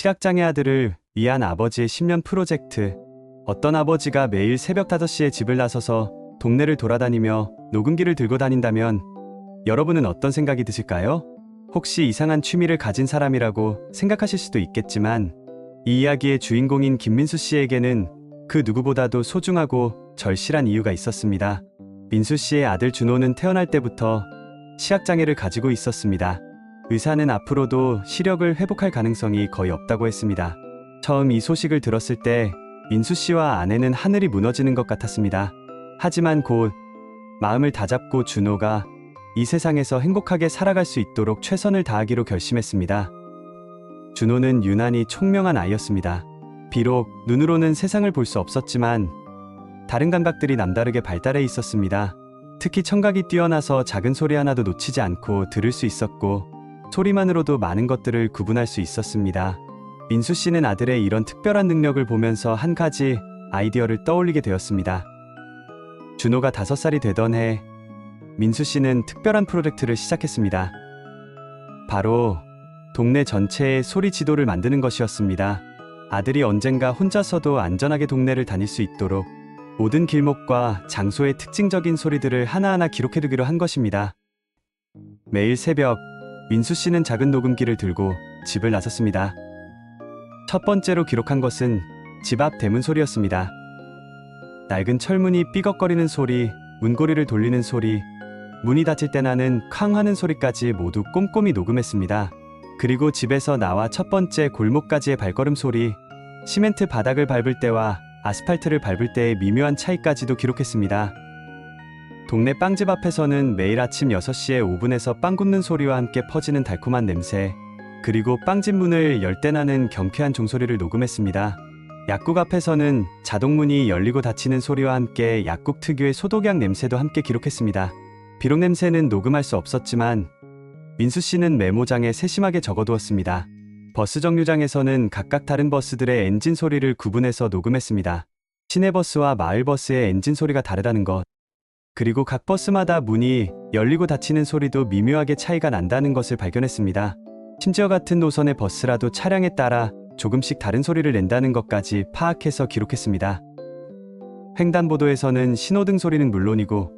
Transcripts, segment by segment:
시각장애 아들을 위한 아버지의 10년 프로젝트. 어떤 아버지가 매일 새벽 5시에 집을 나서서 동네를 돌아다니며 녹음기를 들고 다닌다면 여러분은 어떤 생각이 드실까요? 혹시 이상한 취미를 가진 사람이라고 생각하실 수도 있겠지만 이 이야기의 주인공인 김민수 씨에게는 그 누구보다도 소중하고 절실한 이유가 있었습니다. 민수 씨의 아들 준호는 태어날 때부터 시각장애를 가지고 있었습니다. 의사는 앞으로도 시력을 회복할 가능성이 거의 없다고 했습니다. 처음 이 소식을 들었을 때 민수 씨와 아내는 하늘이 무너지는 것 같았습니다. 하지만 곧 마음을 다잡고 준호가 이 세상에서 행복하게 살아갈 수 있도록 최선을 다하기로 결심했습니다. 준호는 유난히 총명한 아이였습니다. 비록 눈으로는 세상을 볼 수 없었지만 다른 감각들이 남다르게 발달해 있었습니다. 특히 청각이 뛰어나서 작은 소리 하나도 놓치지 않고 들을 수 있었고 소리만으로도 많은 것들을 구분할 수 있었습니다. 민수 씨는 아들의 이런 특별한 능력을 보면서 한 가지 아이디어를 떠올리게 되었습니다. 준호가 5살이 되던 해 민수 씨는 특별한 프로젝트를 시작했습니다. 바로 동네 전체의 소리 지도를 만드는 것이었습니다. 아들이 언젠가 혼자서도 안전하게 동네를 다닐 수 있도록 모든 길목과 장소의 특징적인 소리들을 하나하나 기록해두기로 한 것입니다. 매일 새벽 민수 씨는 작은 녹음기를 들고 집을 나섰습니다. 첫 번째로 기록한 것은 집 앞 대문 소리였습니다. 낡은 철문이 삐걱거리는 소리, 문고리를 돌리는 소리, 문이 닫힐 때 나는 쾅 하는 소리까지 모두 꼼꼼히 녹음했습니다. 그리고 집에서 나와 첫 번째 골목까지의 발걸음 소리, 시멘트 바닥을 밟을 때와 아스팔트를 밟을 때의 미묘한 차이까지도 기록했습니다. 동네 빵집 앞에서는 매일 아침 6시에 오븐에서 빵 굽는 소리와 함께 퍼지는 달콤한 냄새, 그리고 빵집 문을 열 때 나는 경쾌한 종소리를 녹음했습니다. 약국 앞에서는 자동문이 열리고 닫히는 소리와 함께 약국 특유의 소독약 냄새도 함께 기록했습니다. 비록 냄새는 녹음할 수 없었지만 민수 씨는 메모장에 세심하게 적어두었습니다. 버스 정류장에서는 각각 다른 버스들의 엔진 소리를 구분해서 녹음했습니다. 시내버스와 마을버스의 엔진 소리가 다르다는 것, 그리고 각 버스마다 문이 열리고 닫히는 소리도 미묘하게 차이가 난다는 것을 발견했습니다. 심지어 같은 노선의 버스라도 차량에 따라 조금씩 다른 소리를 낸다는 것까지 파악해서 기록했습니다. 횡단보도에서는 신호등 소리는 물론이고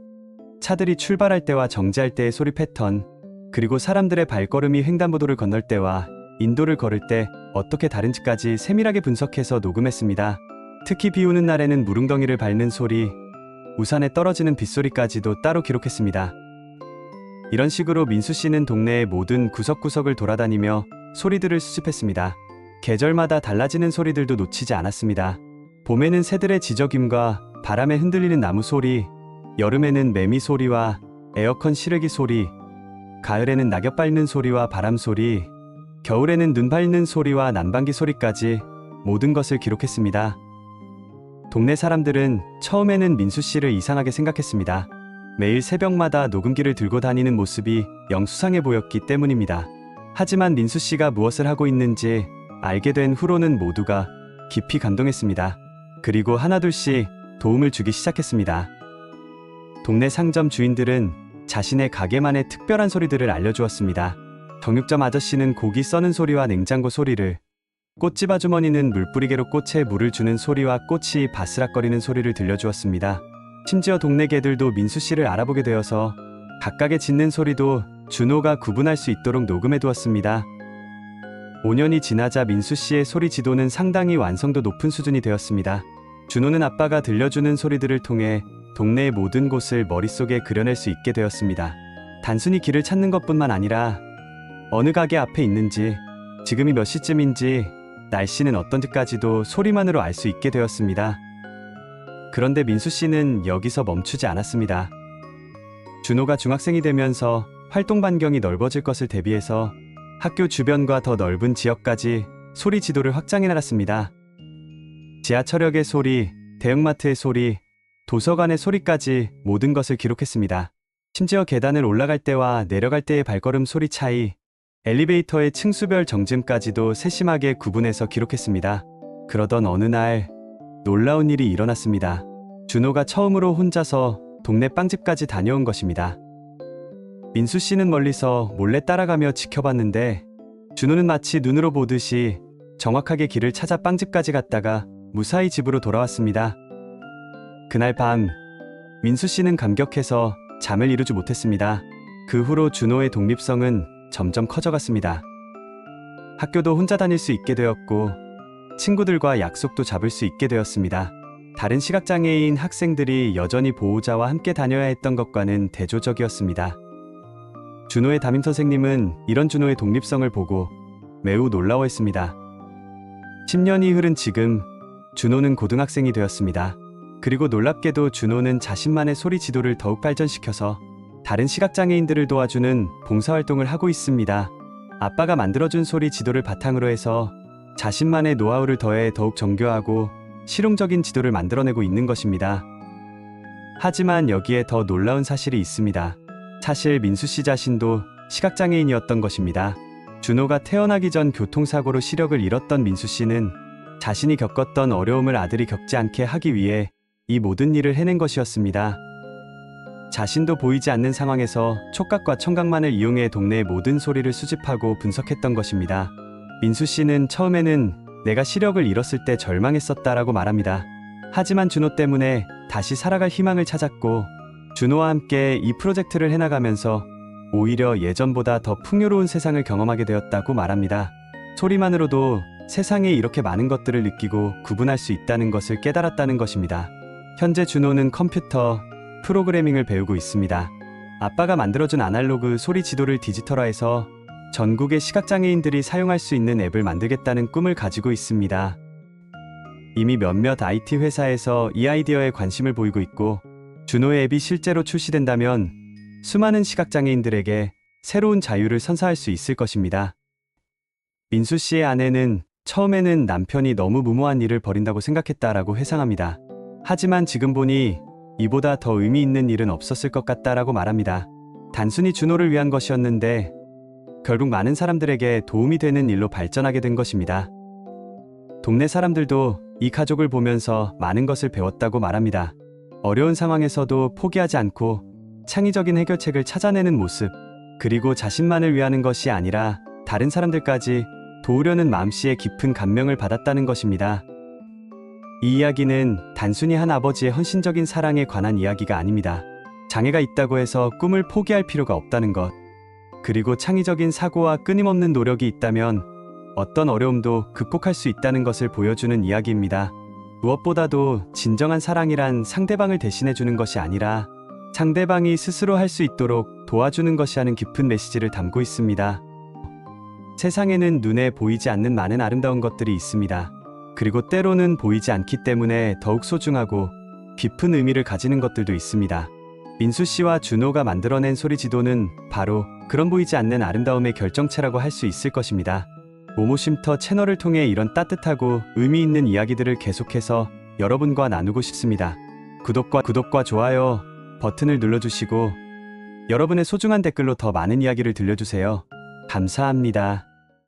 차들이 출발할 때와 정지할 때의 소리 패턴, 그리고 사람들의 발걸음이 횡단보도를 건널 때와 인도를 걸을 때 어떻게 다른지까지 세밀하게 분석해서 녹음했습니다. 특히 비 오는 날에는 무릉덩이를 밟는 소리, 우산에 떨어지는 빗소리까지도 따로 기록했습니다. 이런 식으로 민수 씨는 동네의 모든 구석구석을 돌아다니며 소리들을 수집했습니다. 계절마다 달라지는 소리들도 놓치지 않았습니다. 봄에는 새들의 지저귀음과 바람에 흔들리는 나무 소리, 여름에는 매미 소리와 에어컨 시르기 소리, 가을에는 낙엽 밟는 소리와 바람 소리, 겨울에는 눈 밟는 소리와 난방기 소리까지 모든 것을 기록했습니다. 동네 사람들은 처음에는 민수 씨를 이상하게 생각했습니다. 매일 새벽마다 녹음기를 들고 다니는 모습이 영 수상해 보였기 때문입니다. 하지만 민수 씨가 무엇을 하고 있는지 알게 된 후로는 모두가 깊이 감동했습니다. 그리고 하나둘씩 도움을 주기 시작했습니다. 동네 상점 주인들은 자신의 가게만의 특별한 소리들을 알려주었습니다. 정육점 아저씨는 고기 써는 소리와 냉장고 소리를, 꽃집 아주머니는 물뿌리개로 꽃에 물을 주는 소리와 꽃이 바스락거리는 소리를 들려주었습니다. 심지어 동네 개들도 민수 씨를 알아보게 되어서 각각의 짖는 소리도 준호가 구분할 수 있도록 녹음해 두었습니다. 5년이 지나자 민수 씨의 소리 지도는 상당히 완성도 높은 수준이 되었습니다. 준호는 아빠가 들려주는 소리들을 통해 동네의 모든 곳을 머릿속에 그려낼 수 있게 되었습니다. 단순히 길을 찾는 것뿐만 아니라 어느 가게 앞에 있는지, 지금이 몇 시쯤인지, 날씨는 어떤지까지도 소리만으로 알 수 있게 되었습니다. 그런데 민수 씨는 여기서 멈추지 않았습니다. 준호가 중학생이 되면서 활동 반경이 넓어질 것을 대비해서 학교 주변과 더 넓은 지역까지 소리 지도를 확장해 나갔습니다. 지하철역의 소리, 대형마트의 소리, 도서관의 소리까지 모든 것을 기록했습니다. 심지어 계단을 올라갈 때와 내려갈 때의 발걸음 소리 차이, 엘리베이터의 층수별 정지음까지도 세심하게 구분해서 기록했습니다. 그러던 어느 날 놀라운 일이 일어났습니다. 준호가 처음으로 혼자서 동네 빵집까지 다녀온 것입니다. 민수 씨는 멀리서 몰래 따라가며 지켜봤는데 준호는 마치 눈으로 보듯이 정확하게 길을 찾아 빵집까지 갔다가 무사히 집으로 돌아왔습니다. 그날 밤 민수 씨는 감격해서 잠을 이루지 못했습니다. 그 후로 준호의 독립성은 점점 커져갔습니다. 학교도 혼자 다닐 수 있게 되었고 친구들과 약속도 잡을 수 있게 되었습니다. 다른 시각장애인 학생들이 여전히 보호자와 함께 다녀야 했던 것과는 대조적이었습니다. 준호의 담임 선생님은 이런 준호의 독립성을 보고 매우 놀라워했습니다. 10년이 흐른 지금 준호는 고등학생이 되었습니다. 그리고 놀랍게도 준호는 자신만의 소리 지도를 더욱 발전시켜서 다른 시각장애인들을 도와주는 봉사활동을 하고 있습니다. 아빠가 만들어준 소리 지도를 바탕으로 해서 자신만의 노하우를 더해 더욱 정교하고 실용적인 지도를 만들어내고 있는 것입니다. 하지만 여기에 더 놀라운 사실이 있습니다. 사실 민수 씨 자신도 시각장애인이었던 것입니다. 준호가 태어나기 전 교통사고로 시력을 잃었던 민수 씨는 자신이 겪었던 어려움을 아들이 겪지 않게 하기 위해 이 모든 일을 해낸 것이었습니다. 자신도 보이지 않는 상황에서 촉각과 청각만을 이용해 동네의 모든 소리를 수집하고 분석했던 것입니다. 민수 씨는 처음에는 내가 시력을 잃었을 때 절망했었다라고 말합니다. 하지만 준호 때문에 다시 살아갈 희망을 찾았고 준호와 함께 이 프로젝트를 해나가면서 오히려 예전보다 더 풍요로운 세상을 경험하게 되었다고 말합니다. 소리만으로도 세상에 이렇게 많은 것들을 느끼고 구분할 수 있다는 것을 깨달았다는 것입니다. 현재 준호는 컴퓨터, 프로그래밍을 배우고 있습니다. 아빠가 만들어준 아날로그 소리 지도를 디지털화해서 전국의 시각장애인들이 사용할 수 있는 앱을 만들겠다는 꿈을 가지고 있습니다. 이미 몇몇 IT 회사에서 이 아이디어에 관심을 보이고 있고 준호의 앱이 실제로 출시된다면 수많은 시각장애인들에게 새로운 자유를 선사할 수 있을 것입니다. 민수 씨의 아내는 처음에는 남편이 너무 무모한 일을 벌인다고 생각했다라고 회상합니다. 하지만 지금 보니 이보다 더 의미 있는 일은 없었을 것 같다라고 말합니다. 단순히 준호를 위한 것이었는데 결국 많은 사람들에게 도움이 되는 일로 발전하게 된 것입니다. 동네 사람들도 이 가족을 보면서 많은 것을 배웠다고 말합니다. 어려운 상황에서도 포기하지 않고 창의적인 해결책을 찾아내는 모습, 그리고 자신만을 위하는 것이 아니라 다른 사람들까지 도우려는 마음씨에 깊은 감명을 받았다는 것입니다. 이 이야기는 단순히 한 아버지의 헌신적인 사랑에 관한 이야기가 아닙니다. 장애가 있다고 해서 꿈을 포기할 필요가 없다는 것, 그리고 창의적인 사고와 끊임없는 노력이 있다면 어떤 어려움도 극복할 수 있다는 것을 보여주는 이야기입니다. 무엇보다도 진정한 사랑이란 상대방을 대신해주는 것이 아니라 상대방이 스스로 할 수 있도록 도와주는 것이라는 깊은 메시지를 담고 있습니다. 세상에는 눈에 보이지 않는 많은 아름다운 것들이 있습니다. 그리고 때로는 보이지 않기 때문에 더욱 소중하고 깊은 의미를 가지는 것들도 있습니다. 민수 씨와 준호가 만들어낸 소리 지도는 바로 그런 보이지 않는 아름다움의 결정체라고 할 수 있을 것입니다. 모모쉼터 채널을 통해 이런 따뜻하고 의미 있는 이야기들을 계속해서 여러분과 나누고 싶습니다. 구독과 좋아요 버튼을 눌러주시고 여러분의 소중한 댓글로 더 많은 이야기를 들려주세요. 감사합니다.